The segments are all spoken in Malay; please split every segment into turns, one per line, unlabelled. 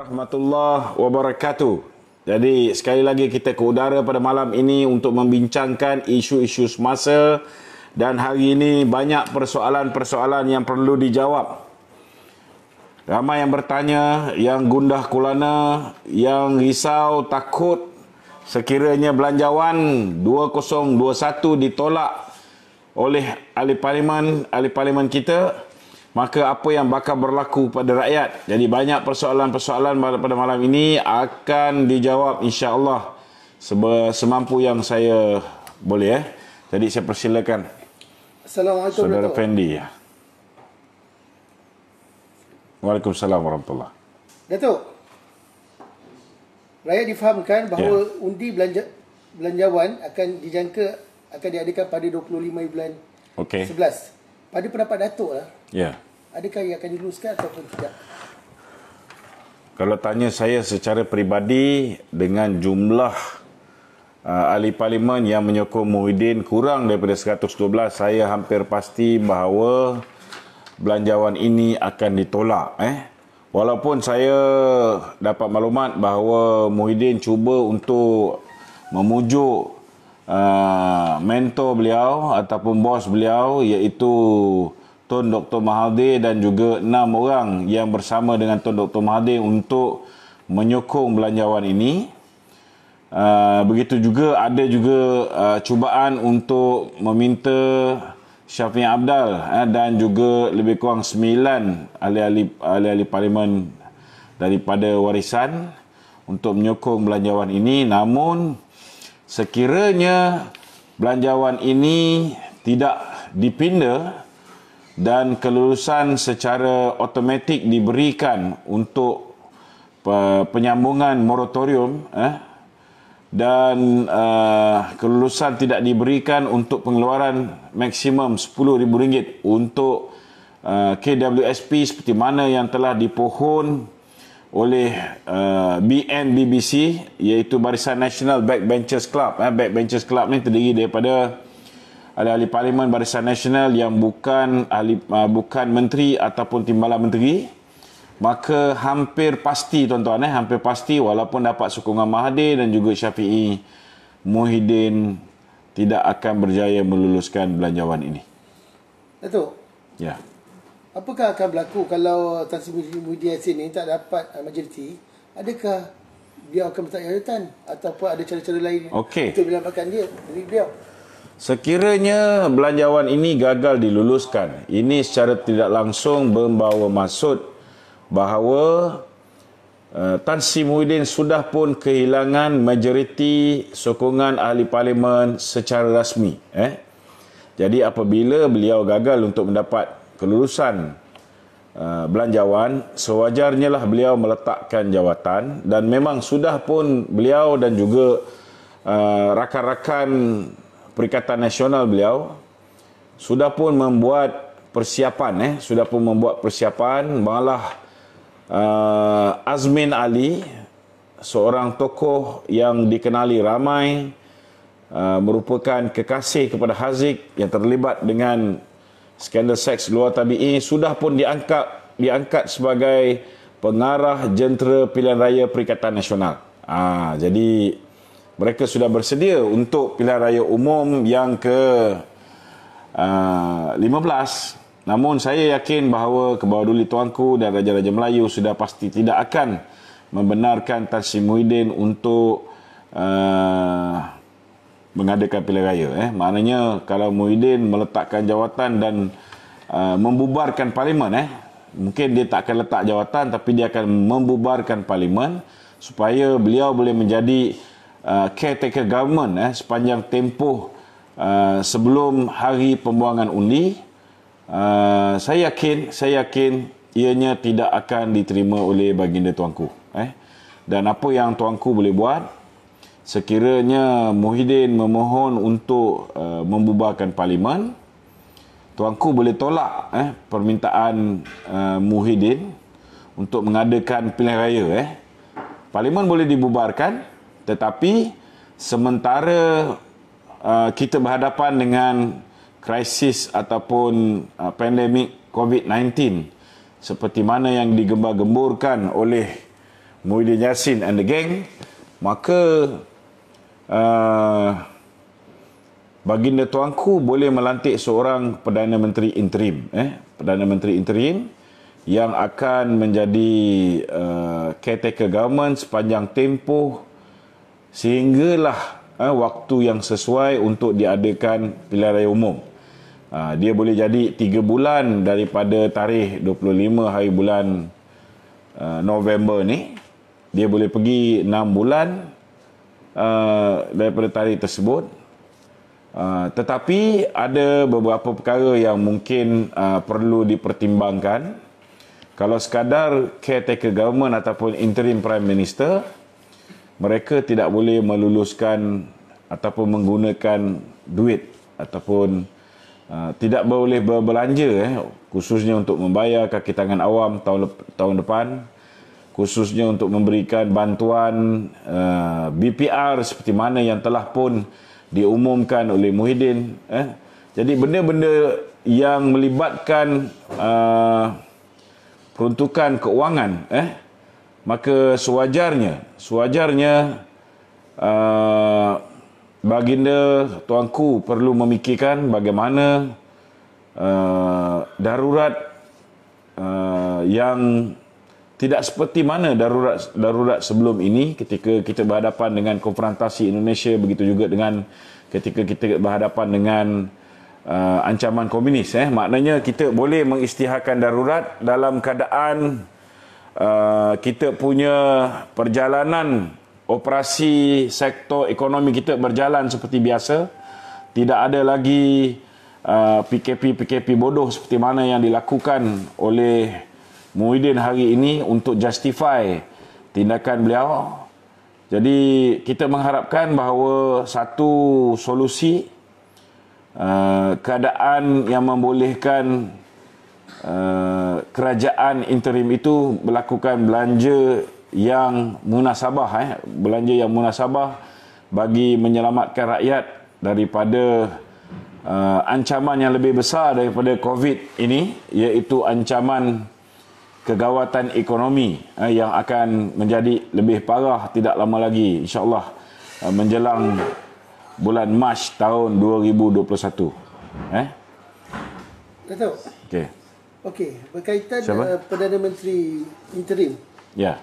Warahmatullahi wabarakatuh. Jadi sekali lagi kita ke udara pada malam ini untuk membincangkan isu-isu semasa, dan hari ini banyak persoalan-persoalan yang perlu dijawab. Ramai yang bertanya, yang gundah gulana, yang risau, takut sekiranya belanjawan 2021 ditolak oleh ahli parlimen kita, maka apa yang bakal berlaku pada rakyat. Jadi banyak persoalan-persoalan pada malam ini akan dijawab insya-Allah semampu yang saya boleh. Jadi saya persilakan
Assalamualaikum
Saudara
Dato'.
Fendi. Waalaikumsalam warahmatullahi.
Dato', rakyat difahamkan bahawa undi belanjawan akan diadakan pada 25 bulan
Okey.
11. Pada pendapat Dato' lah,
Ya.
adakah ia akan diluluskan ataupun tidak?
Kalau tanya saya secara peribadi, dengan jumlah ahli parlimen yang menyokong Muhyiddin kurang daripada 112, saya hampir pasti bahawa belanjawan ini akan ditolak. Walaupun saya dapat maklumat bahawa Muhyiddin cuba untuk memujuk mentor beliau ataupun bos beliau, iaitu Tun Dr. Mahathir dan juga 6 orang yang bersama dengan Tun Dr. Mahathir untuk menyokong belanjawan ini. Begitu juga ada juga cubaan untuk meminta Syafiq Abdal dan juga lebih kurang 9 ahli-ahli parlimen daripada warisan untuk menyokong belanjawan ini. Namun sekiranya belanjawan ini tidak dipinda dan kelulusan secara automatik diberikan untuk penyambungan moratorium, dan kelulusan tidak diberikan untuk pengeluaran maksimum RM10,000 untuk KWSP seperti mana yang telah dipohon oleh BNBBC, iaitu Barisan Nasional Backbenchers Club. Backbenchers Club ni terdiri daripada ahli-ahli parlimen Barisan Nasional yang bukan menteri ataupun timbalan menteri. Maka hampir pasti tuan-tuan, hampir pasti walaupun dapat sokongan Mahathir dan juga Syafi'i, Muhyiddin tidak akan berjaya meluluskan belanjawan ini.
Dato',
Ya.
apakah akan berlaku kalau Tan Sri Muhyiddin Yassin ini tak dapat majoriti? Adakah beliau akan bertahan jawatan ataupun ada cara-cara lain
Okey.
untuk menyelamatkan diri beliau?
Sekiranya belanjawan ini gagal diluluskan, ini secara tidak langsung membawa maksud bahawa Tan Sri Muhyiddin sudah pun kehilangan majoriti sokongan ahli parlimen secara rasmi. Jadi apabila beliau gagal untuk mendapat kelulusan belanjawan, sewajarnya lah beliau meletakkan jawatan, dan memang sudah pun beliau dan juga rakan-rakan Perikatan Nasional beliau sudah pun membuat persiapan, malah Azmin Ali, seorang tokoh yang dikenali ramai, merupakan kekasih kepada Haziq yang terlibat dengan skandal seks luar tabi'i, sudah pun diangkat sebagai pengarah jentera pilihan raya Perikatan Nasional. Jadi mereka sudah bersedia untuk pilihan raya umum yang ke-15. Namun saya yakin bahawa Kebawah Tuanku dan Raja-Raja Melayu sudah pasti tidak akan membenarkan Tan Sri Muhyiddin untuk mengadakan pilihan raya. Maknanya kalau Muhyiddin meletakkan jawatan dan membubarkan parlimen, mungkin dia tak akan letak jawatan, tapi dia akan membubarkan parlimen supaya beliau boleh menjadi caretaker government sepanjang tempoh sebelum hari pembuangan undi. Saya yakin ianya tidak akan diterima oleh baginda tuanku. Dan apa yang tuanku boleh buat, sekiranya Muhyiddin memohon untuk membubarkan parlimen, tuanku boleh tolak permintaan Muhyiddin untuk mengadakan pilihan raya. Parlimen boleh dibubarkan, tetapi sementara kita berhadapan dengan krisis ataupun pandemik COVID-19 seperti mana yang digembar-gemburkan oleh Muhyiddin Yassin and the gang, maka Baginda Tuanku boleh melantik seorang Perdana Menteri interim, Perdana Menteri interim yang akan menjadi caretaker government sepanjang tempoh sehinggalah waktu yang sesuai untuk diadakan pilihan raya umum. Dia boleh jadi 3 bulan daripada tarikh 25 hari bulan November ni. Dia boleh pergi 6 bulan daripada tarikh tersebut. Tetapi ada beberapa perkara yang mungkin perlu dipertimbangkan. Kalau sekadar caretaker government ataupun interim prime minister, mereka tidak boleh meluluskan ataupun menggunakan duit ataupun tidak boleh berbelanja khususnya untuk membayar kaki tangan awam tahun depan, khususnya untuk memberikan bantuan BPR seperti mana yang telah pun diumumkan oleh Muhyiddin. Jadi benda-benda yang melibatkan peruntukan keuangan, maka sewajarnya Baginda Tuanku perlu memikirkan bagaimana darurat yang tidak seperti mana darurat sebelum ini ketika kita berhadapan dengan konfrontasi Indonesia, begitu juga dengan ketika kita berhadapan dengan ancaman komunis. Maknanya kita boleh mengisytiharkan darurat dalam keadaan kita punya perjalanan operasi sektor ekonomi kita berjalan seperti biasa. Tidak ada lagi PKP bodoh seperti mana yang dilakukan oleh Muhyiddin hari ini untuk justify tindakan beliau. Jadi kita mengharapkan bahawa satu solusi keadaan yang membolehkan kerajaan interim itu melakukan belanja yang munasabah, belanja yang munasabah bagi menyelamatkan rakyat daripada ancaman yang lebih besar daripada COVID ini, iaitu ancaman kegawatan ekonomi yang akan menjadi lebih parah tidak lama lagi, insya-Allah menjelang bulan Mac tahun 2021.
Datuk. Okey, berkaitan Perdana Menteri interim.
Ya.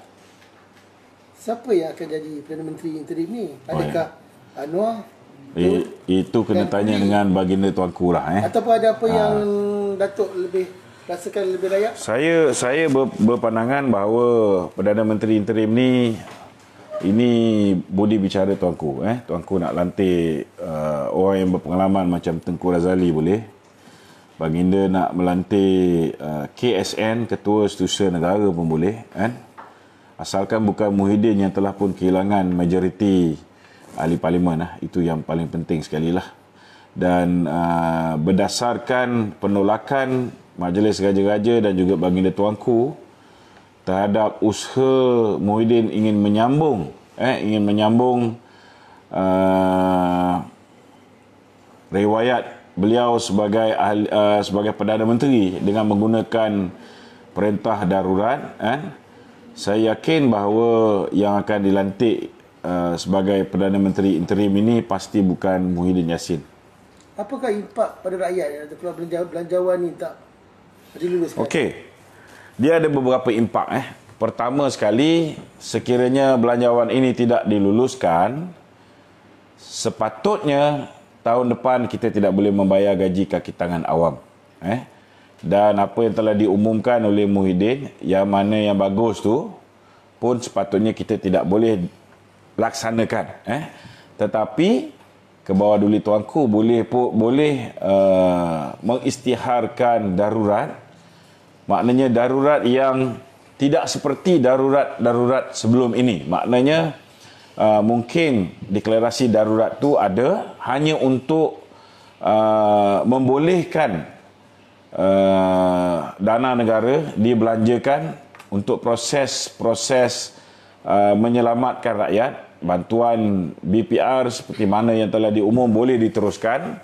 Siapa yang akan jadi Perdana Menteri interim ni? Adakah Anwar?
Itu kena tanya dengan Baginda Tuanku lah.
Ataupun ada apa yang Datuk lebih rasakan lebih layak?
Saya berpandangan bahawa Perdana Menteri interim ni, ini budi bicara Tuanku. Tuanku nak lantik orang yang berpengalaman macam Tengku Razali boleh. Baginda nak melantik KSN, Ketua Setiausaha Negara pun boleh. Asalkan bukan Muhyiddin yang telah pun kehilangan majoriti ahli parlimen. Itu yang paling penting sekali lah. Dan berdasarkan penolakan Majlis Raja-Raja dan juga Baginda Tuanku terhadap usaha Muhyiddin ingin menyambung riwayat beliau sebagai Perdana Menteri dengan menggunakan perintah darurat, saya yakin bahawa yang akan dilantik sebagai Perdana Menteri interim ini pasti bukan Muhyiddin Yassin.
Apakah impak pada rakyat kalau belanjawan ni tak diluluskan?
Okey. Dia ada beberapa impak. Pertama sekali, sekiranya belanjawan ini tidak diluluskan, sepatutnya tahun depan kita tidak boleh membayar gaji kaki tangan awam. Dan apa yang telah diumumkan oleh Muhyiddin, yang mana yang bagus tu pun sepatutnya kita tidak boleh laksanakan. Tetapi ke bawah duli Tuanku boleh mengisytiharkan darurat. Maknanya darurat yang tidak seperti darurat sebelum ini. Maknanya mungkin deklarasi darurat tu ada hanya untuk membolehkan dana negara dibelanjakan untuk proses menyelamatkan rakyat. Bantuan BPR seperti mana yang telah diumum boleh diteruskan.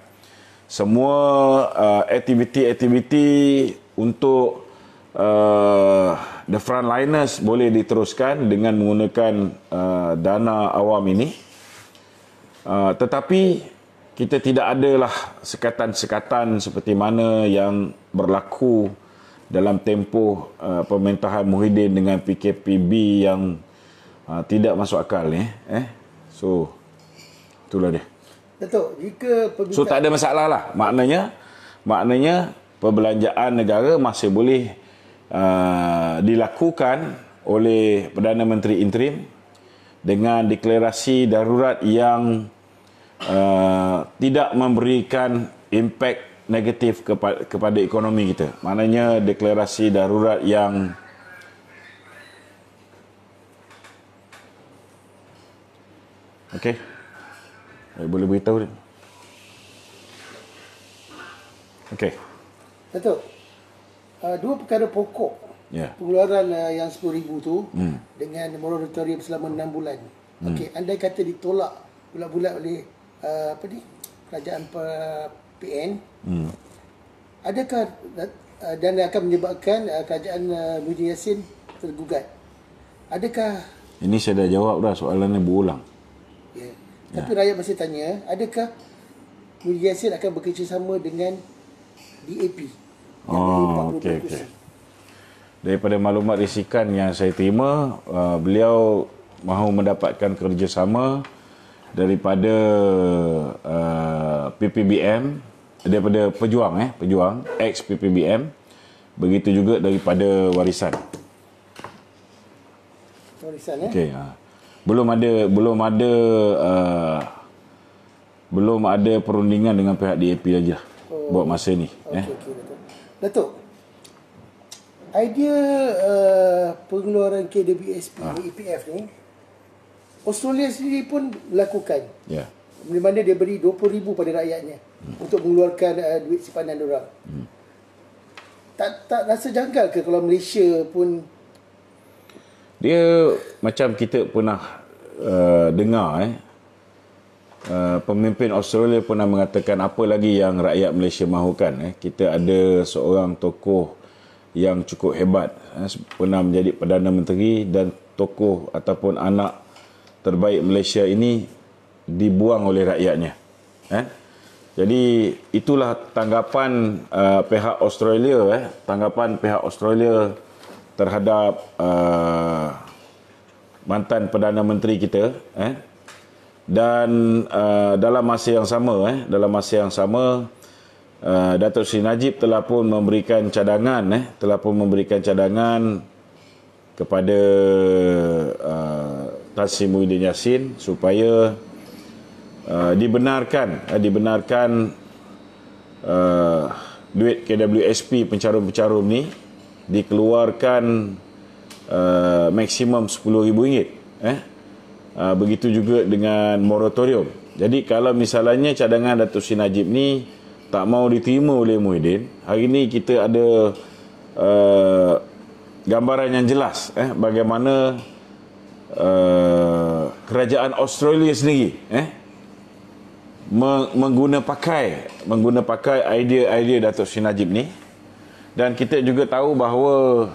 Semua aktiviti-aktiviti untuk the frontliners boleh diteruskan dengan menggunakan dana awam ini. Tetapi kita tidak adalah sekatan-sekatan seperti mana yang berlaku dalam tempoh pemerintahan Muhyiddin dengan PKPB yang tidak masuk akal ni. So itulah dia.
Datuk, jika
So tak ada masalah lah. Maknanya perbelanjaan negara masih boleh dilakukan oleh Perdana Menteri interim dengan deklarasi darurat yang tidak memberikan impak negatif kepada ekonomi kita. Maknanya deklarasi darurat yang okey. Boleh beritahu dia. Okey.
Datuk, dua perkara pokok pengeluaran yang RM10,000 tu dengan moratorium selama 6 bulan. Okey, andai kata ditolak bulat-bulat oleh kerajaan PN, adakah dan akan menyebabkan kerajaan Muhyiddin Yassin tergugat? Adakah
ini saya dah jawab dah, soalan ni berulang.
Ya. Tapi rakyat masih tanya, adakah Muhyiddin Yassin akan bekerjasama dengan DAP?
Okey. Daripada maklumat risikan yang saya terima, beliau mahu mendapatkan kerjasama daripada PPBM, daripada Pejuang, ex PPBM, begitu juga daripada Warisan. Okey. Belum ada perundingan dengan pihak DAP lagi lah buat masa ni.
Okey, Datuk. Idea pengeluaran KWSP EPF ni Australia sendiri pun melakukan.
Ya.
Di mana dia beri 20,000 pada rakyatnya untuk mengeluarkan duit simpanan diorang. Tak rasa janggal ke kalau Malaysia pun
dia macam kita pernah dengar pemimpin Australia pernah mengatakan apa lagi yang rakyat Malaysia mahukan. Kita ada seorang tokoh yang cukup hebat, pernah menjadi Perdana Menteri, dan tokoh ataupun anak terbaik Malaysia ini dibuang oleh rakyatnya. Jadi itulah tanggapan pihak Australia, terhadap mantan Perdana Menteri kita. Dan dalam masa yang sama, Datuk Seri Najib telah pun memberikan cadangan kepada Tan Sri Muhyiddin Yassin supaya dibenarkan duit KWSP pencarum-pencarum ni dikeluarkan maksimum RM10,000. Begitu juga dengan moratorium. Jadi kalau misalnya cadangan Datuk Seri Najib ni tak mau diterima oleh Muhyiddin, hari ni kita ada gambaran yang jelas bagaimana kerajaan Australia sendiri mengguna pakai idea Datuk Seri Najib ni. Dan kita juga tahu bahawa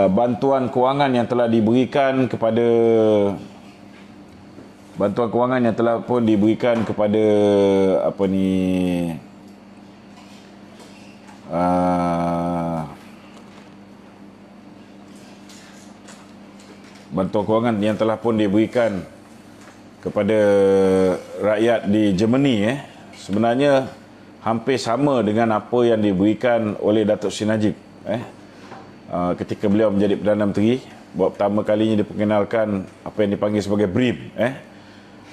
bantuan kewangan yang telah diberikan kepada bantuan kewangan yang telah pun diberikan kepada rakyat di Germany sebenarnya hampir sama dengan apa yang diberikan oleh Datuk Seri Najib ketika beliau menjadi Perdana Menteri. Buat pertama kalinya diperkenalkan apa yang dipanggil sebagai BRIM.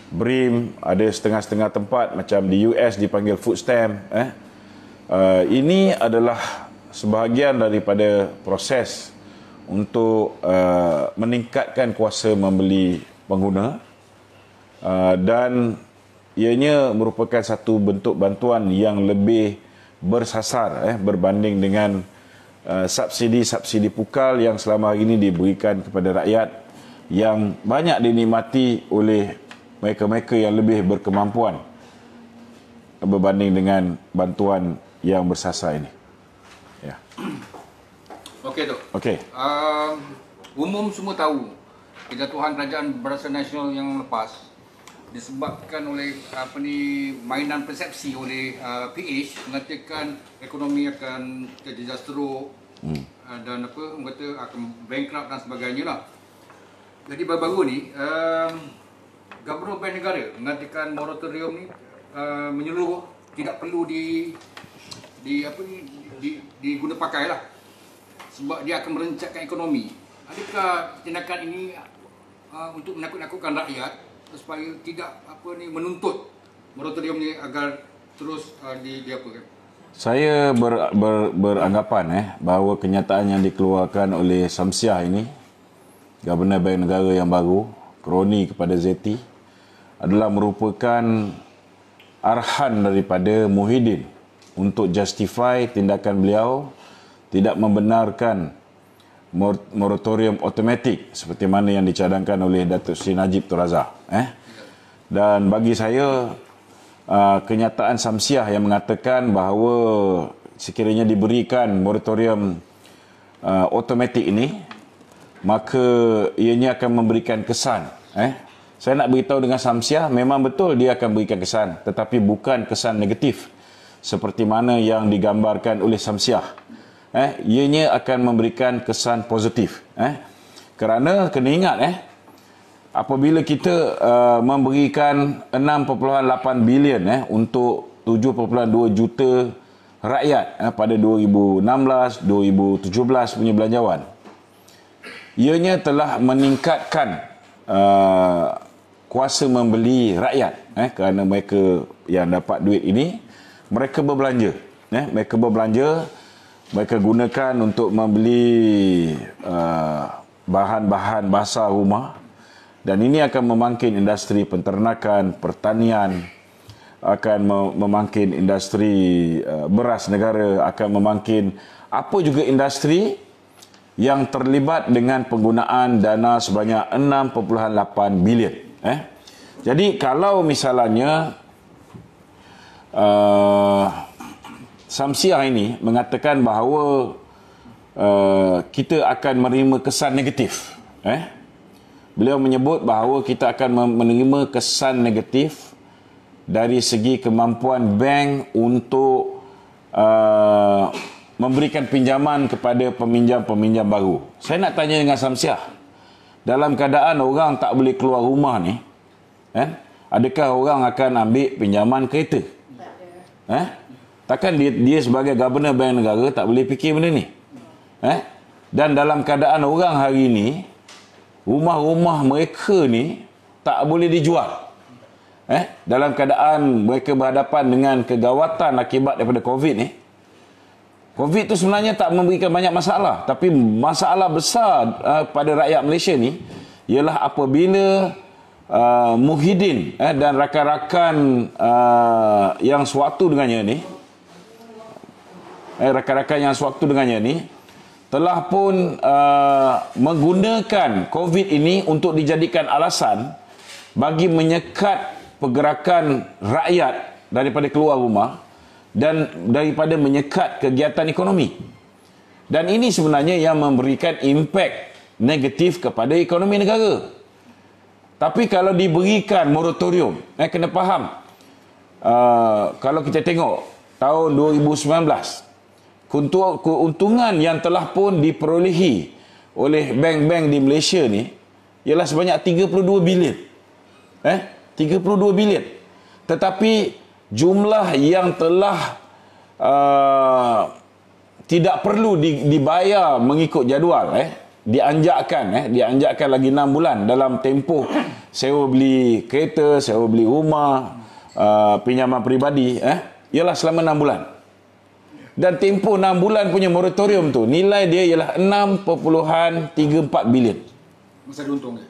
BRIM ada setengah-setengah tempat, macam di US dipanggil food stamp. Ini adalah sebahagian daripada proses untuk meningkatkan kuasa membeli pengguna, dan ianya merupakan satu bentuk bantuan yang lebih bersasar berbanding dengan subsidi pukal yang selama hari ini diberikan kepada rakyat yang banyak dinikmati oleh mereka-mereka yang lebih berkemampuan berbanding dengan bantuan yang bersasar ini.
Okey tu.
Okey.
Umum semua tahu kejatuhan kerajaan Barisan Nasional yang lepas disebabkan oleh mainan persepsi oleh PH mengatakan ekonomi akan terjejas teruk dan orang kata akan bankrupt dan sebagainya lah. Jadi baru-baru ni Gubernur Bank Negara mengatakan moratorium ni menyeluruh, tidak perlu diguna pakai lah, sebab dia akan merencatkan ekonomi. Adakah tindakan ini untuk menakut-nakutkan rakyat supaya tidak menuntut moratorium ni agar terus diapakan?
Saya beranggapan bahawa kenyataan yang dikeluarkan oleh Samsiah ini, Gubernur Bank Negara yang baru, kroni kepada ZT, adalah merupakan arahan daripada Muhyiddin untuk justify tindakan beliau tidak membenarkan moratorium automatik seperti mana yang dicadangkan oleh Datuk Seri Najib Tun Razak. Dan bagi saya, kenyataan Samsiah yang mengatakan bahawa sekiranya diberikan moratorium automatik ini, maka ianya akan memberikan kesan. Saya nak beritahu dengan Samsiah, memang betul dia akan berikan kesan, tetapi bukan kesan negatif seperti mana yang digambarkan oleh Samsiah. Ianya akan memberikan kesan positif. Kerana kena ingat, apabila kita memberikan 6.8 bilion untuk 7.2 juta rakyat pada 2016, 2017 punya belanjawan, ianya telah meningkatkan kuasa membeli rakyat, kerana mereka yang dapat duit ini, mereka berbelanja. Mereka gunakan untuk membeli bahan-bahan basar rumah, dan ini akan memangkin industri penternakan, pertanian, akan memangkin industri beras negara, akan memangkin apa juga industri yang terlibat dengan penggunaan dana sebanyak 6.8 bilion. Jadi kalau misalnya Samsiah ini mengatakan bahawa kita akan menerima kesan negatif, beliau menyebut bahawa kita akan menerima kesan negatif dari segi kemampuan bank untuk memberikan pinjaman kepada peminjam-peminjam baru. Saya nak tanya dengan Samsiah, dalam keadaan orang tak boleh keluar rumah ni, adakah orang akan ambil pinjaman kereta? Takkan dia sebagai Gubernur Bank Negara tak boleh fikir benda ni? Dan dalam keadaan orang hari ni, rumah-rumah mereka ni tak boleh dijual. Dalam keadaan mereka berhadapan dengan kegawatan akibat daripada COVID ni. COVID tu sebenarnya tak memberikan banyak masalah, tapi masalah besar pada rakyat Malaysia ni ialah apabila Muhyiddin dan rakan-rakan yang sewaktu dengannya ni, telah pun menggunakan COVID ini untuk dijadikan alasan bagi menyekat pergerakan rakyat daripada keluar rumah dan daripada menyekat kegiatan ekonomi. Dan ini sebenarnya yang memberikan impak negatif kepada ekonomi negara. Tapi kalau diberikan moratorium, kena faham, kalau kita tengok tahun 2019, keuntungan yang telah pun diperolehi oleh bank-bank di Malaysia ni ialah sebanyak 32 bilion. 32 bilion. Tetapi jumlah yang telah tidak perlu dibayar mengikut jadual, dianjakkan lagi 6 bulan dalam tempoh sewa beli kereta, sewa beli rumah, pinjaman peribadi, ialah selama 6 bulan. Dan tempoh 6 bulan punya moratorium tu, nilai dia ialah 6.34 bilion.
Masa ada untung dia?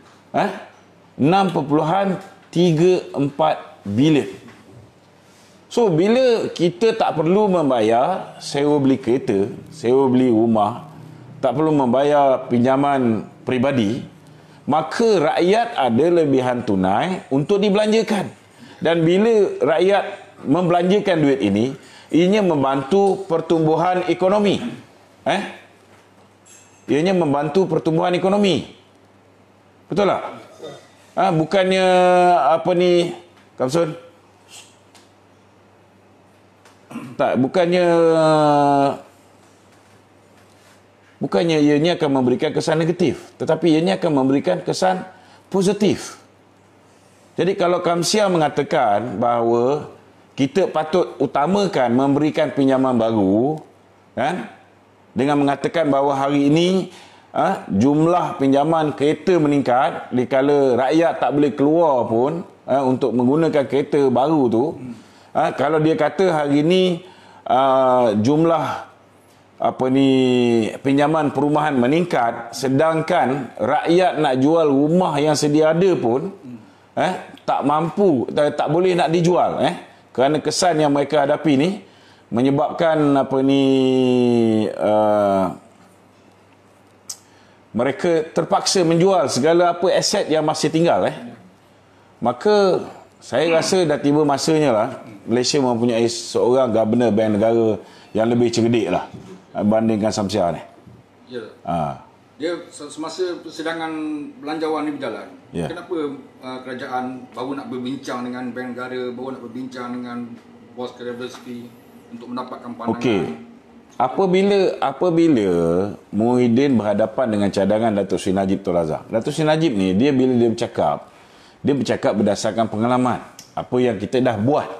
6.34 bilion. So, bila kita tak perlu membayar sewa beli kereta, sewa beli rumah, tak perlu membayar pinjaman peribadi, maka rakyat ada lebihan tunai untuk dibelanjakan. Dan bila rakyat membelanjakan duit ini, ianya membantu pertumbuhan ekonomi. ianya membantu pertumbuhan ekonomi. Betul tak? Bukannya apa ni, Kamsun? Tak, bukannya ianya akan memberikan kesan negatif, tetapi ianya akan memberikan kesan positif. Jadi kalau Kamsia mengatakan bahawa kita patut utamakan memberikan pinjaman baru, kan, dengan mengatakan bahawa hari ini jumlah pinjaman kereta meningkat dikala rakyat tak boleh keluar pun untuk menggunakan kereta baru tu. Kalau dia kata hari ini jumlah pinjaman perumahan meningkat, sedangkan rakyat nak jual rumah yang sedia ada pun tak mampu, tak boleh nak dijual, kerana kesan yang mereka hadapi ni menyebabkan mereka terpaksa menjual segala apa aset yang masih tinggal. Maka saya rasa dah tiba masanya lah Malaysia mempunyai seorang Governor Bank Negara yang lebih cerdik lah bandingkan Samsia ni.
Ya. Dia semasa persidangan belanjawan ni berjalan, kenapa kerajaan baru nak berbincang dengan Bank Negara, baru nak berbincang dengan bos KWSP untuk mendapatkan pandangan?
Okey. Apabila Muhyiddin berhadapan dengan cadangan Datuk Seri Najib Tun Razak. Datuk Seri Najib ni, bila dia bercakap berdasarkan pengalaman. Apa yang kita dah buat.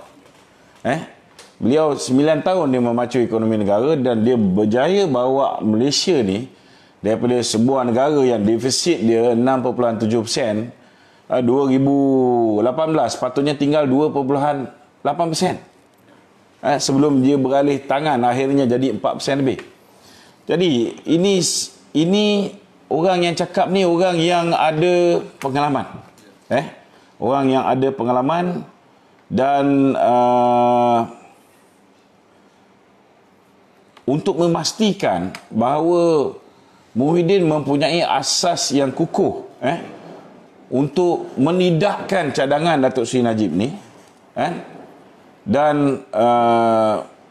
Beliau 9 tahun dia memacu ekonomi negara dan dia berjaya bawa Malaysia ni daripada sebuah negara yang defisit dia 6.7%, 2018 patutnya tinggal 2.8%. Sebelum dia beralih tangan akhirnya jadi 4% lebih. Jadi ini orang yang cakap ni orang yang ada pengalaman. Orang yang ada pengalaman dan untuk memastikan bahawa Muhyiddin mempunyai asas yang kukuh untuk menidakkan cadangan Datuk Seri Najib ni, dan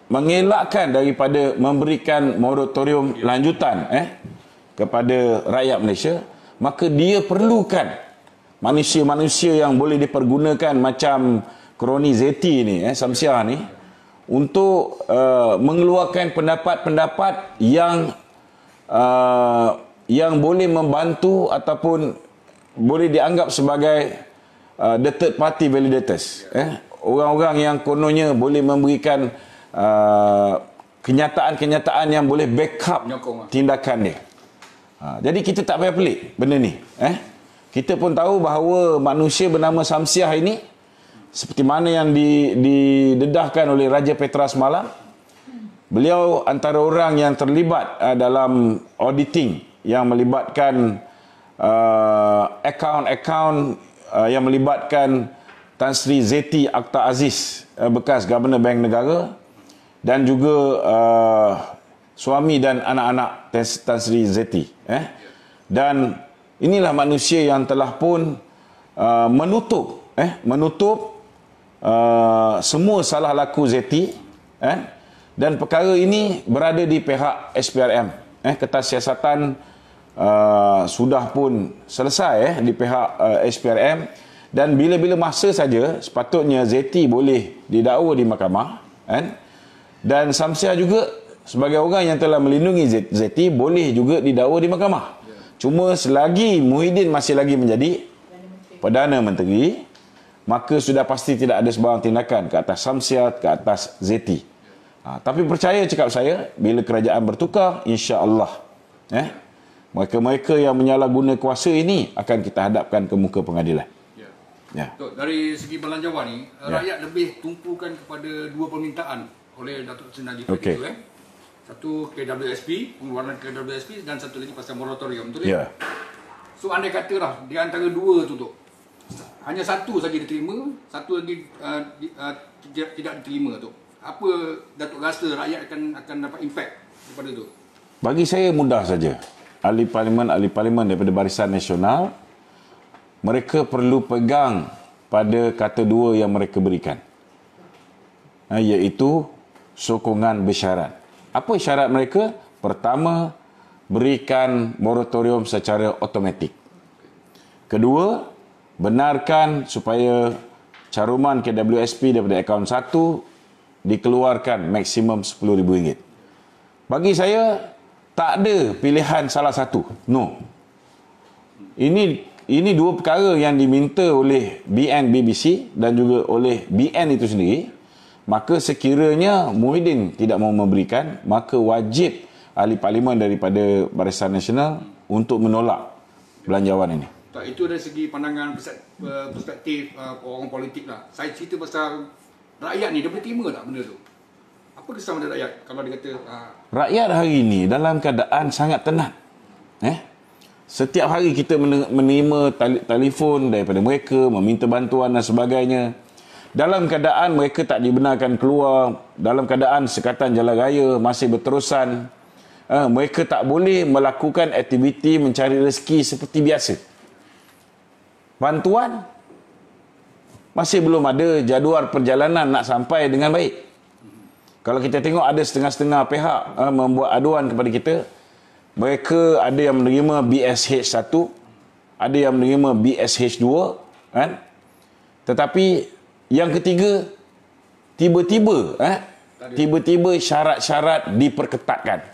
mengelakkan daripada memberikan moratorium lanjutan kepada rakyat Malaysia, maka dia perlukan manusia-manusia yang boleh dipergunakan macam Kroni Zeti ni, Samsia ni, untuk mengeluarkan pendapat-pendapat yang boleh membantu ataupun boleh dianggap sebagai the third party validators. Orang-orang yang kononnya boleh memberikan kenyataan-kenyataan yang boleh backup tindakan dia. Jadi kita tak payah pelik benda ni. Kita pun tahu bahawa manusia bernama Samsiah ini, seperti mana yang didedahkan oleh Raja Petra semalam, beliau antara orang yang terlibat dalam auditing yang melibatkan akaun-akaun yang melibatkan Tan Sri Zeti Akhtar Aziz, bekas Governor Bank Negara, dan juga suami dan anak-anak Tan Sri Zeti. Dan inilah manusia yang telah pun menutup semua salah laku Zeti, dan perkara ini berada di pihak SPRM. Kertas siasatan sudah pun selesai di pihak SPRM, dan bila-bila masa saja sepatutnya Zeti boleh didakwa di mahkamah, dan Samsia juga sebagai orang yang telah melindungi Zeti boleh juga didakwa di mahkamah. Cuma selagi Muhyiddin masih lagi menjadi Perdana Menteri, maka sudah pasti tidak ada sebarang tindakan ke atas Samsia, ke atas Zeti. Tapi percaya cakap saya, bila kerajaan bertukar, insya-Allah mereka-mereka yang menyalahguna kuasa ini akan kita hadapkan ke muka pengadilan.
Ya. Dari segi belanjawan ni, rakyat lebih tumpukan kepada dua permintaan oleh Datuk Seri Najib itu, Satu KWSP, pengeluaran KWSP, dan satu lagi pasal moratorium, betul ya? So andai katalah di antara dua tu hanya satu saja diterima, satu lagi tidak diterima tu, apa Datuk rasa rakyat akan dapat impact daripada tu?
Bagi saya mudah saja. Ahli parlimen daripada Barisan Nasional, mereka perlu pegang pada kata dua yang mereka berikan, iaitu sokongan bersyarat. Apa syarat mereka? Pertama, berikan moratorium secara automatik. Kedua, benarkan supaya caruman KWSP daripada akaun 1 dikeluarkan maksimum RM10,000. Bagi saya, tak ada pilihan salah satu. No. Ini dua perkara yang diminta oleh BN BBC dan juga oleh BN itu sendiri. Maka sekiranya Muhyiddin tidak mau memberikan, maka wajib ahli parlimen daripada Barisan Nasional untuk menolak belanjawan ini.
Tak, itu dari segi pandangan perspektif orang politik lah. Saya cerita pasal rakyat ni, dia boleh terima tak benda tu? Apa kesan pada rakyat kalau dia kata
rakyat hari ini dalam keadaan sangat tenang. Setiap hari kita menerima telefon daripada mereka, meminta bantuan dan sebagainya. Dalam keadaan mereka tak dibenarkan keluar, dalam keadaan sekatan jalan raya masih berterusan, mereka tak boleh melakukan aktiviti mencari rezeki seperti biasa. Bantuan masih belum ada jadual perjalanan nak sampai dengan baik. Kalau kita tengok ada setengah-setengah pihak membuat aduan kepada kita. Mereka ada yang menerima BSH1, ada yang menerima BSH2, kan? Tetapi yang ketiga, tiba-tiba syarat-syarat diperketatkan.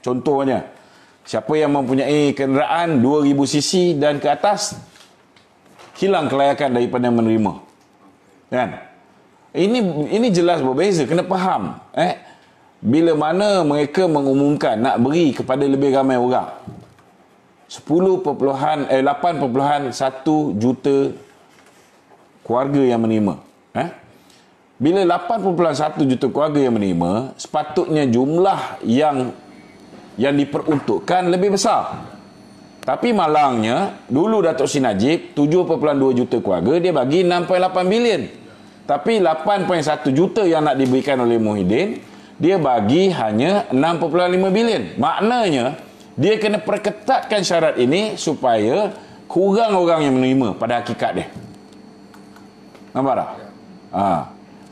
Contohnya, siapa yang mempunyai kenderaan 2000cc dan ke atas, hilang kelayakan daripada menerima. Kan? Ini jelas berbeza, kena faham. Bila mana mereka mengumumkan nak beri kepada lebih ramai orang, 8.1 juta keluarga yang menerima. Bila 8.1 juta keluarga yang menerima, sepatutnya jumlah yang diperuntukkan lebih besar. Tapi malangnya, dulu Datuk Seri Najib 7.2 juta keluarga, dia bagi 6.8 bilion. Tapi 8.1 juta yang nak diberikan oleh Muhyiddin, dia bagi hanya 6.5 bilion. Maknanya, dia kena perketatkan syarat ini supaya kurang orang yang menerima pada hakikat dia. Nampak tak?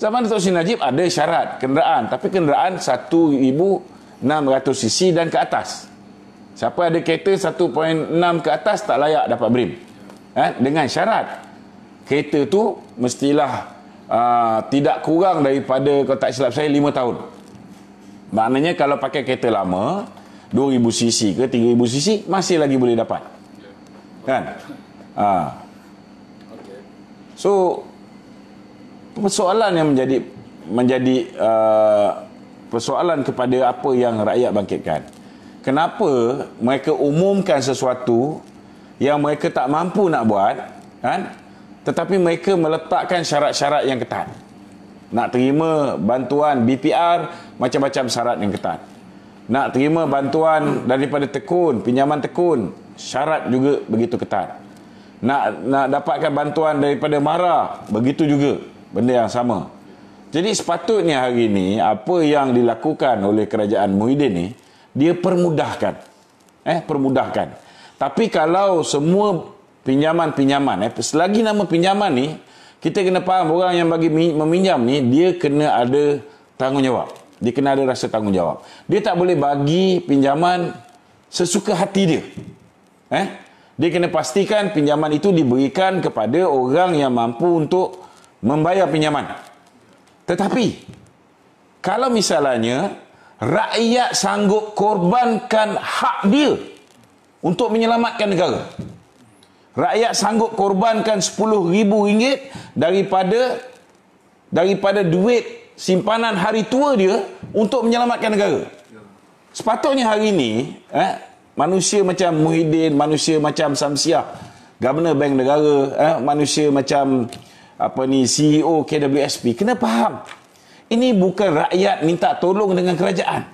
Zaman Datuk Seri Najib ada syarat kenderaan, tapi kenderaan 1,600cc dan ke atas. Siapa ada kereta 1.6 ke atas tak layak dapat BRIM. Dengan syarat kereta tu mestilah tidak kurang daripada, kalau tak silap saya, 5 tahun. Maknanya kalau pakai kereta lama 2000cc ke 3000cc masih lagi boleh dapat. Kan? So persoalan yang menjadi persoalan kepada apa yang rakyat bangkitkan. Kenapa mereka umumkan sesuatu yang mereka tak mampu nak buat, kan? Tetapi mereka meletakkan syarat-syarat yang ketat. Nak terima bantuan BPR, macam-macam syarat yang ketat. Nak terima bantuan daripada tekun, pinjaman tekun, syarat juga begitu ketat. Nak dapatkan bantuan daripada MARA, begitu juga, benda yang sama. Jadi sepatutnya hari ini, apa yang dilakukan oleh kerajaan Muhyiddin ni, dia permudahkan. Permudahkan. Tapi kalau semua pinjaman-pinjaman, selagi nama pinjaman ni, kita kena faham orang yang bagi meminjam ni, dia kena ada tanggungjawab. Dia kena ada rasa tanggungjawab. Dia tak boleh bagi pinjaman sesuka hati dia. Dia kena pastikan pinjaman itu diberikan kepada orang yang mampu untuk membayar pinjaman. Tetapi, kalau misalnya rakyat sanggup korbankan hak dia untuk menyelamatkan negara, rakyat sanggup korbankan RM10,000 daripada duit simpanan hari tua dia untuk menyelamatkan negara. Sepatutnya hari ini, manusia macam Muhyiddin, manusia macam Samsiah, Governor Bank Negara, manusia macam CEO KWSP, kena faham, ini bukan rakyat minta tolong dengan kerajaan.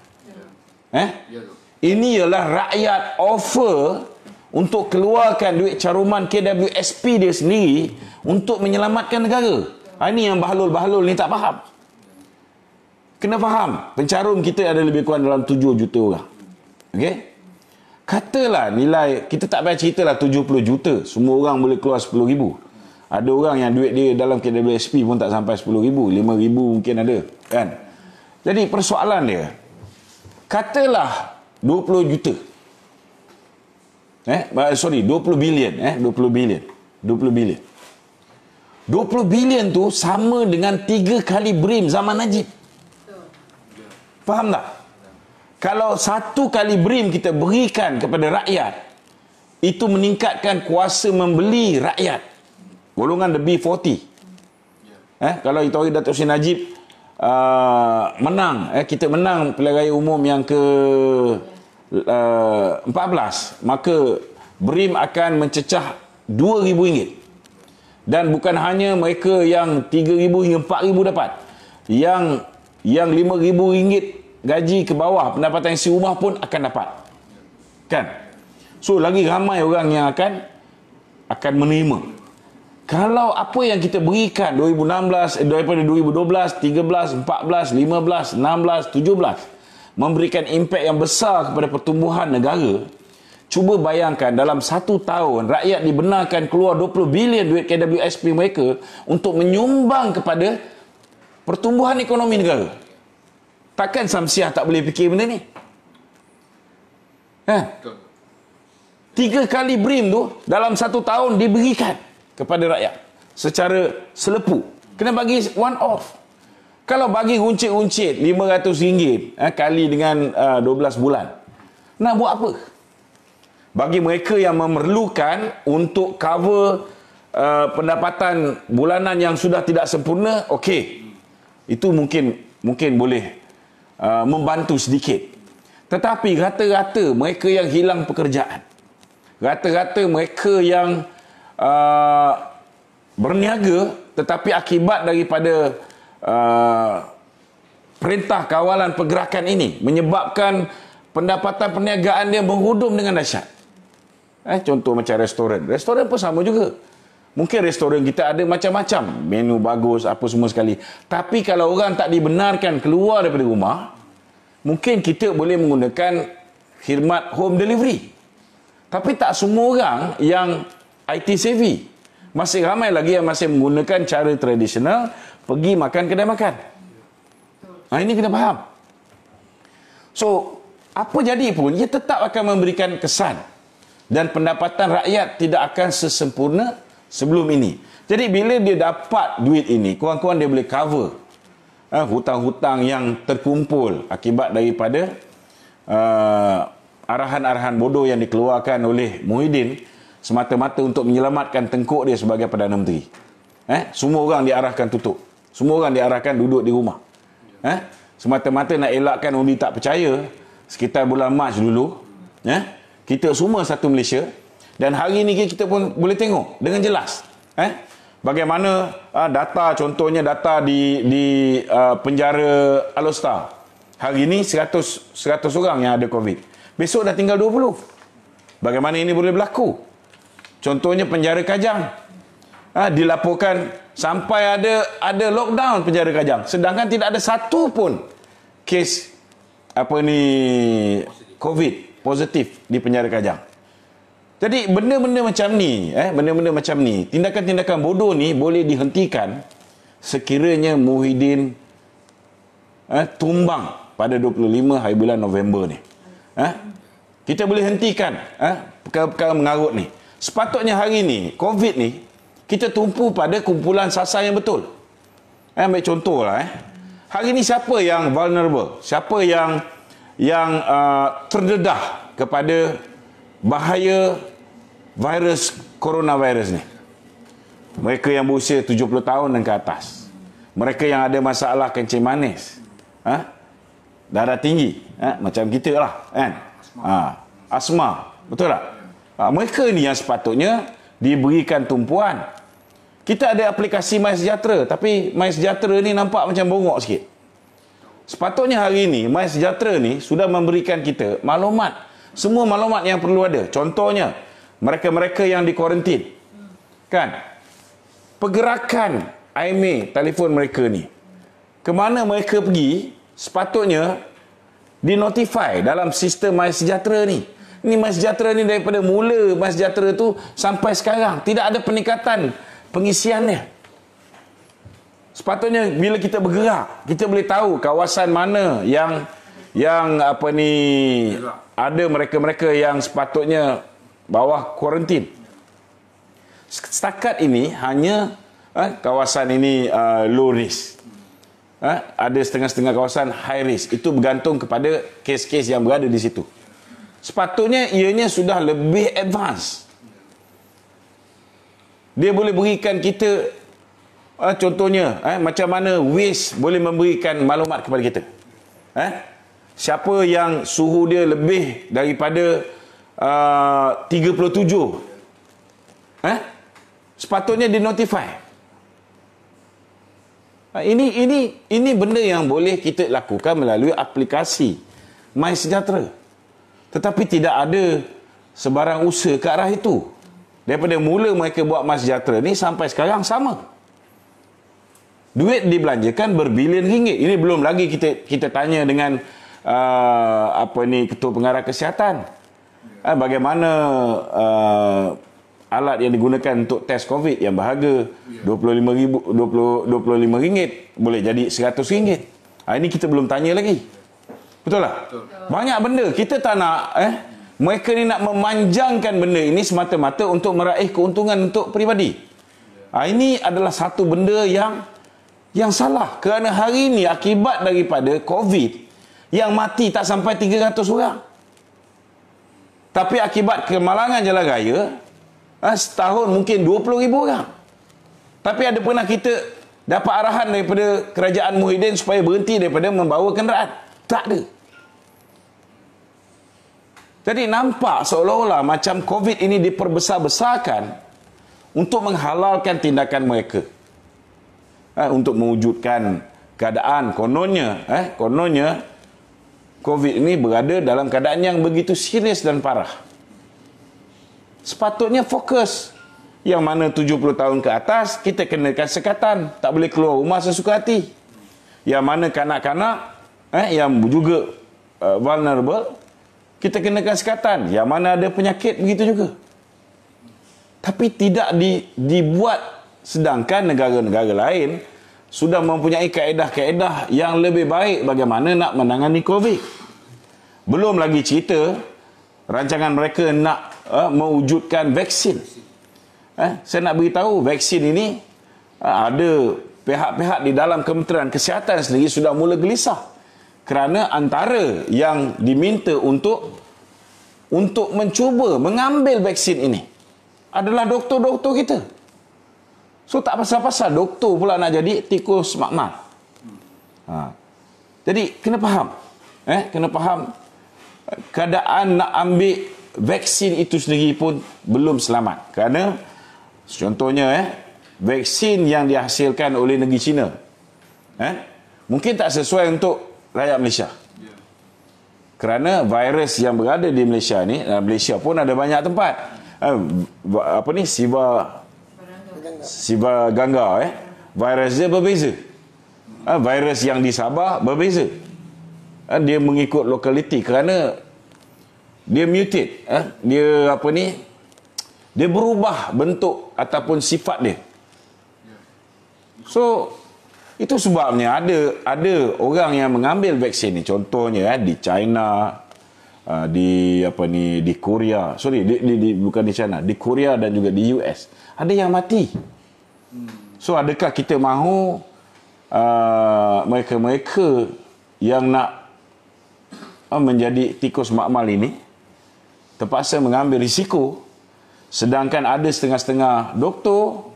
Ini ialah rakyat offer untuk keluarkan duit caruman KWSP dia sendiri untuk menyelamatkan negara. Ini yang bahalul-bahalul ni tak faham. Kena faham, pencarum kita ada lebih kurang dalam 7 juta orang. Okey? Katalah nilai, kita tak payah cerita lah 70 juta, semua orang boleh keluar 10,000. Ada orang yang duit dia dalam KWSP pun tak sampai 10,000, 5,000 mungkin ada, kan? Jadi persoalan dia, katalah 20 juta, 20 bilion, 20 bilion. 20 bilion. 20 bilion tu sama dengan 3 kali BRIM zaman Najib. Faham tak? Kalau 1 kali BRIM kita berikan kepada rakyat, itu meningkatkan kuasa membeli rakyat. Golongan the B40. Kalau itu hari Datuk Seri Najib menang, kita menang pilihan raya umum yang ke 14, maka BRIM akan mencecah RM2,000. Dan bukan hanya mereka yang 3,000 hingga 4,000 dapat. Yang RM5,000 gaji ke bawah, pendapatan isi rumah pun akan dapat. Kan? So, lagi ramai orang yang akan menerima. Kalau apa yang kita berikan 2016, daripada 2012, 13, 14, 15, 16, 17 memberikan impak yang besar kepada pertumbuhan negara, cuba bayangkan dalam 1 tahun rakyat dibenarkan keluar 20 bilion duit KWSP mereka untuk menyumbang kepada pertumbuhan ekonomi negara. Takkan Samsiah tak boleh fikir benda ni? 3 kali BRIM tu dalam 1 tahun diberikan kepada rakyat secara selepu. Kena bagi one off. Kalau bagi runcit-runcit RM500 kali dengan 12 bulan, nak buat apa? Bagi mereka yang memerlukan untuk cover pendapatan bulanan yang sudah tidak sempurna, okey. Itu mungkin boleh membantu sedikit. Tetapi rata-rata mereka yang hilang pekerjaan, rata-rata mereka yang berniaga tetapi akibat daripada perintah kawalan pergerakan ini menyebabkan pendapatan perniagaan dia menghudum dengan dahsyat. Contoh macam restoran pun sama juga. Mungkin restoran kita ada macam-macam menu bagus apa semua sekali, tapi kalau orang tak dibenarkan keluar daripada rumah, mungkin kita boleh menggunakan khidmat home delivery. Tapi tak semua orang yang IT savvy. Masih ramai lagi yang masih menggunakan cara tradisional, pergi makan kedai makan. Ini kena faham. So, apa jadi pun, ia tetap akan memberikan kesan. Dan pendapatan rakyat tidak akan sesempurna sebelum ini. Jadi, bila dia dapat duit ini, kurang-kurang dia boleh cover hutang-hutang yang terkumpul akibat daripada arahan-arahan bodoh yang dikeluarkan oleh Muhyiddin semata-mata untuk menyelamatkan tengkuk dia sebagai Perdana Menteri. Semua orang diarahkan tutup. Semua orang diarahkan duduk di rumah. Semata-mata nak elakkan undi tak percaya sekitar bulan Mac dulu. Kita semua satu Malaysia. Dan hari ini kita pun boleh tengok dengan jelas. Bagaimana data, contohnya data di penjara Alostar. Hari ini 100 orang yang ada COVID. Besok dah tinggal 20. Bagaimana ini boleh berlaku? Contohnya penjara Kajang. Dilaporkan sampai ada lockdown penjara Kajang. Sedangkan tidak ada satu pun kes COVID positif di penjara Kajang. Jadi benda-benda macam ni, tindakan-tindakan bodoh ni boleh dihentikan sekiranya Muhyiddin tumbang pada 25 hari bulan November ni. Kita boleh hentikan perkara-perkara mengarut ni. Sepatutnya hari ni, COVID ni, kita tumpu pada kumpulan sasar yang betul. Ambil contoh lah. Hari ni siapa yang vulnerable? Siapa yang terdedah kepada bahaya virus coronavirus ni? Mereka yang berusia 70 tahun dan ke atas. Mereka yang ada masalah kencing manis. Darah tinggi. Macam kita lah. Asma. Betul tak? Mereka ni yang sepatutnya diberikan tumpuan. Kita ada aplikasi MySejahtera, tapi MySejahtera ni nampak macam bongok sikit. Sepatutnya hari ini MySejahtera ni sudah memberikan kita maklumat, semua maklumat yang perlu ada. Contohnya mereka-mereka yang dikuarantin, kan, pergerakan IMEI telefon mereka ni, ke mana mereka pergi, sepatutnya dinotify dalam sistem MySejahtera ni. Ini MySejahtera ni daripada mula MySejahtera tu sampai sekarang tidak ada peningkatan pengisiannya. Sepatutnya bila kita bergerak, kita boleh tahu kawasan mana yang ada mereka-mereka yang sepatutnya bawah kuarantin. Setakat ini hanya kawasan ini low risk. Ada setengah-setengah kawasan high risk. Itu bergantung kepada kes-kes yang berada di situ. Sepatutnya ianya sudah lebih advance. Dia boleh berikan kita contohnya macam mana Waze boleh memberikan maklumat kepada kita. Siapa yang suhu dia lebih daripada 37, sepatutnya di-notify. Ini benda yang boleh kita lakukan melalui aplikasi MySejahtera. Tetapi tidak ada sebarang usaha ke arah itu. Daripada mula mereka buat MySejahtera ni sampai sekarang sama. Duit dibelanjakan berbilion ringgit. Ini belum lagi kita tanya dengan Ketua Pengarah Kesihatan. Bagaimana alat yang digunakan untuk test COVID yang berharga RM25 boleh jadi RM100. Ini kita belum tanya lagi. Betul tak? Betul. Banyak benda kita tak nak mereka ni nak memanjangkan benda ini semata-mata untuk meraih keuntungan untuk peribadi. Ini adalah satu benda yang salah, kerana hari ini akibat daripada COVID yang mati tak sampai 300 orang. Tapi akibat kemalangan jalan raya setahun mungkin 20,000 orang. Tapi ada pernah kita dapat arahan daripada Kerajaan Muhyiddin supaya berhenti daripada membawa kenderaan? Tak ada. Jadi nampak seolah-olah macam COVID ini diperbesar-besarkan untuk menghalalkan tindakan mereka. Untuk mewujudkan keadaan kononnya COVID ini berada dalam keadaan yang begitu serius dan parah. Sepatutnya fokus. Yang mana 70 tahun ke atas kita kenakan sekatan, tak boleh keluar rumah sesuka hati. Yang mana kanak-kanak yang juga vulnerable, kita kenakan sekatan. Yang mana ada penyakit, begitu juga. Tapi tidak dibuat, sedangkan negara-negara lain sudah mempunyai kaedah-kaedah yang lebih baik bagaimana nak menangani COVID. Belum lagi cerita rancangan mereka nak mewujudkan vaksin. Saya nak beritahu, vaksin ini ada pihak-pihak di dalam Kementerian Kesihatan sendiri sudah mula gelisah. Kerana antara yang diminta untuk mencuba mengambil vaksin ini adalah doktor-doktor kita. So tak pasal-pasal doktor pula nak jadi tikus makmal. Jadi kena faham. Kena faham keadaan nak ambil vaksin itu sendiri pun belum selamat. Kerana contohnya vaksin yang dihasilkan oleh negeri China mungkin tak sesuai untuk rakyat Malaysia. Kerana virus yang berada di Malaysia ni, Malaysia pun ada banyak tempat. Siva Gangga virus dia berbeza. Virus yang di Sabah berbeza. Dia mengikut lokaliti kerana dia mutate. Dia berubah bentuk ataupun sifat dia. So itu sebabnya ada orang yang mengambil vaksin ni, contohnya di China, di Korea, bukan di China, di Korea dan juga di US, ada yang mati. So adakah kita mahu mereka-mereka yang nak menjadi tikus makmal ini terpaksa mengambil risiko, sedangkan ada setengah-setengah doktor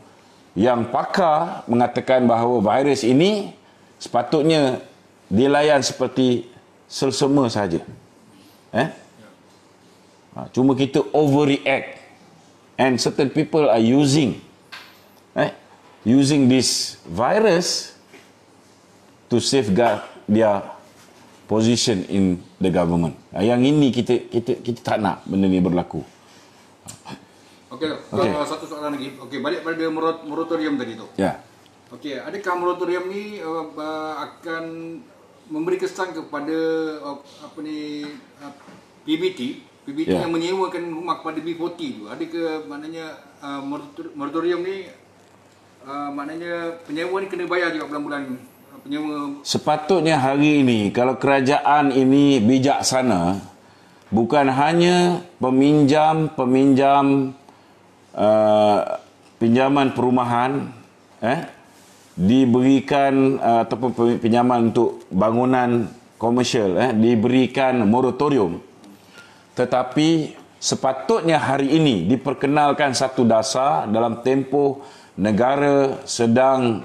yang pakar mengatakan bahawa virus ini sepatutnya dilayan seperti selsema saja. Cuma kita overreact, and certain people are using this virus to safeguard their position in the government. Yang ini kita tak nak benda ni berlaku.
Okey, satu soalan lagi. Okey, balik pada moratorium tadi tu.
Ya.
Okey, adakah moratorium ni akan memberi kesan kepada PBT yang menyewakan rumah kepada B40 tu? Adakah maknanya moratorium ni maknanya penyewa ni kena bayar juga bulan-bulan penyewa?
Sepatutnya hari ini kalau kerajaan ini bijaksana, bukan hanya peminjam pinjaman perumahan diberikan ataupun pinjaman untuk bangunan komersial diberikan moratorium, tetapi sepatutnya hari ini diperkenalkan satu dasar dalam tempoh negara sedang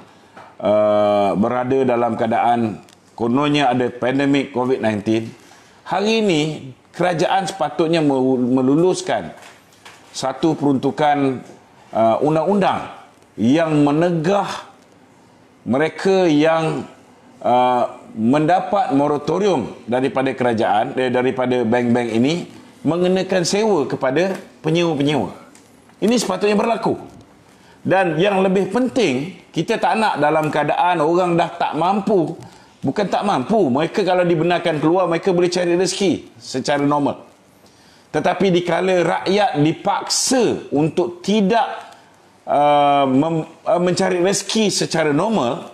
berada dalam keadaan kononnya ada pandemik COVID-19. Hari ini kerajaan sepatutnya meluluskan satu peruntukan undang-undang yang menegah mereka yang mendapat moratorium daripada kerajaan, daripada bank-bank ini, mengenakan sewa kepada penyewa-penyewa. Ini sepatutnya berlaku. Dan yang lebih penting, kita tak nak dalam keadaan orang dah tak mampu. Bukan tak mampu, mereka kalau dibenarkan keluar, mereka boleh cari rezeki secara normal. Tetapi dikala rakyat dipaksa untuk tidak mencari rezeki secara normal,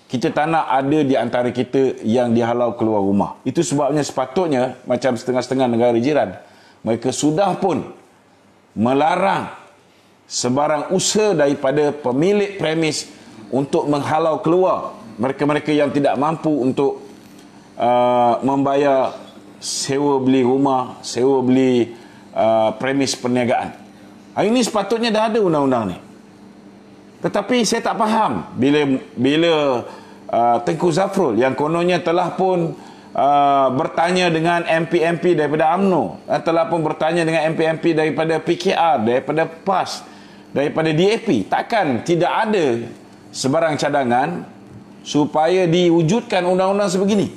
kita tak nak ada di antara kita yang dihalau keluar rumah. Itu sebabnya sepatutnya, macam setengah-setengah negara jiran, mereka sudah pun melarang sebarang usaha daripada pemilik premis untuk menghalau keluar mereka-mereka yang tidak mampu untuk membayar sewa beli rumah, sewa beli premis perniagaan. Hari ini sepatutnya dah ada undang-undang ni. Tetapi saya tak faham bila Tengku Zafrul yang kononnya telah pun bertanya dengan MP-MP daripada UMNO, telah pun bertanya dengan MP-MP daripada PKR, daripada PAS, daripada DAP, takkan tidak ada sebarang cadangan supaya diwujudkan undang-undang sebegini.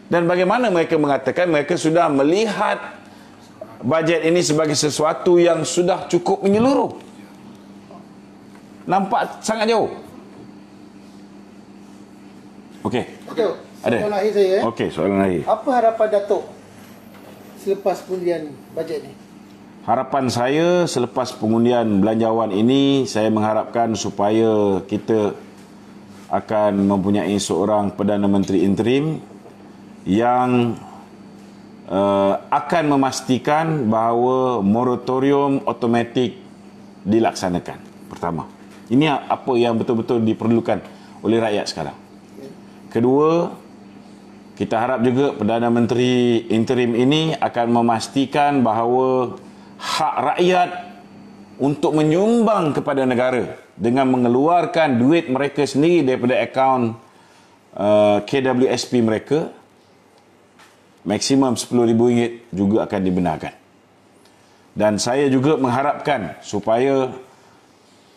Dan bagaimana mereka mengatakan mereka sudah melihat bajet ini sebagai sesuatu yang sudah cukup menyeluruh. Nampak sangat jauh. Okey.
Datuk,
Ada.
soalan akhir saya.
Okey, soalan akhir.
Apa harapan Datuk selepas pengundian bajet ni?
Harapan saya selepas pengundian belanjawan ini, saya mengharapkan supaya kita akan mempunyai seorang Perdana Menteri interim yang akan memastikan bahawa moratorium automatik dilaksanakan. Pertama, ini apa yang betul-betul diperlukan oleh rakyat sekarang. Kedua, kita harap juga Perdana Menteri interim ini akan memastikan bahawa hak rakyat untuk menyumbang kepada negara dengan mengeluarkan duit mereka sendiri daripada akaun KWSP mereka, maksimum RM10,000 juga akan dibenarkan. Dan saya juga mengharapkan supaya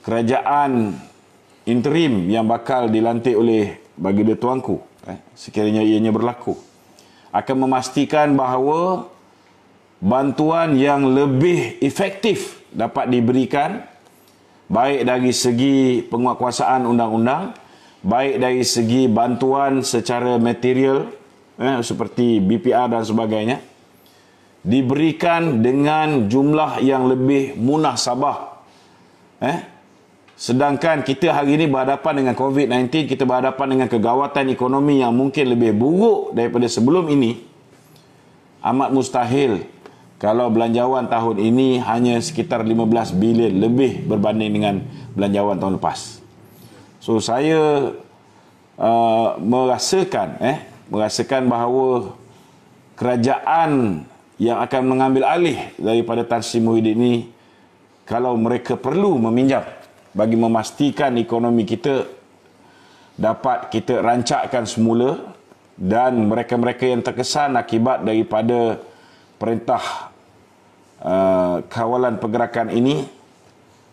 kerajaan interim yang bakal dilantik oleh Baginda Tuanku, sekiranya ianya berlaku, akan memastikan bahawa bantuan yang lebih efektif dapat diberikan, baik dari segi penguatkuasaan undang-undang, baik dari segi bantuan secara material seperti BPR dan sebagainya, diberikan dengan jumlah yang lebih munasabah. Sedangkan kita hari ini berhadapan dengan COVID-19, kita berhadapan dengan kegawatan ekonomi yang mungkin lebih buruk daripada sebelum ini. Amat mustahil kalau belanjawan tahun ini hanya sekitar 15 bilion lebih berbanding dengan belanjawan tahun lepas. So saya merasakan bahawa kerajaan yang akan mengambil alih daripada Tan Sri Muhyiddin ini, kalau mereka perlu meminjam bagi memastikan ekonomi kita dapat kita rancakkan semula, dan mereka-mereka yang terkesan akibat daripada perintah kawalan pergerakan ini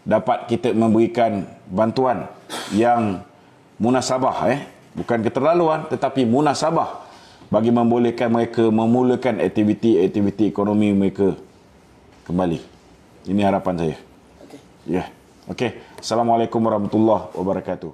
dapat kita memberikan bantuan yang munasabah, bukan keterlaluan tetapi munasabah, bagi membolehkan mereka memulakan aktiviti-aktiviti ekonomi mereka kembali. Ini harapan saya. Ya. Okey. Assalamualaikum warahmatullahi wabarakatuh.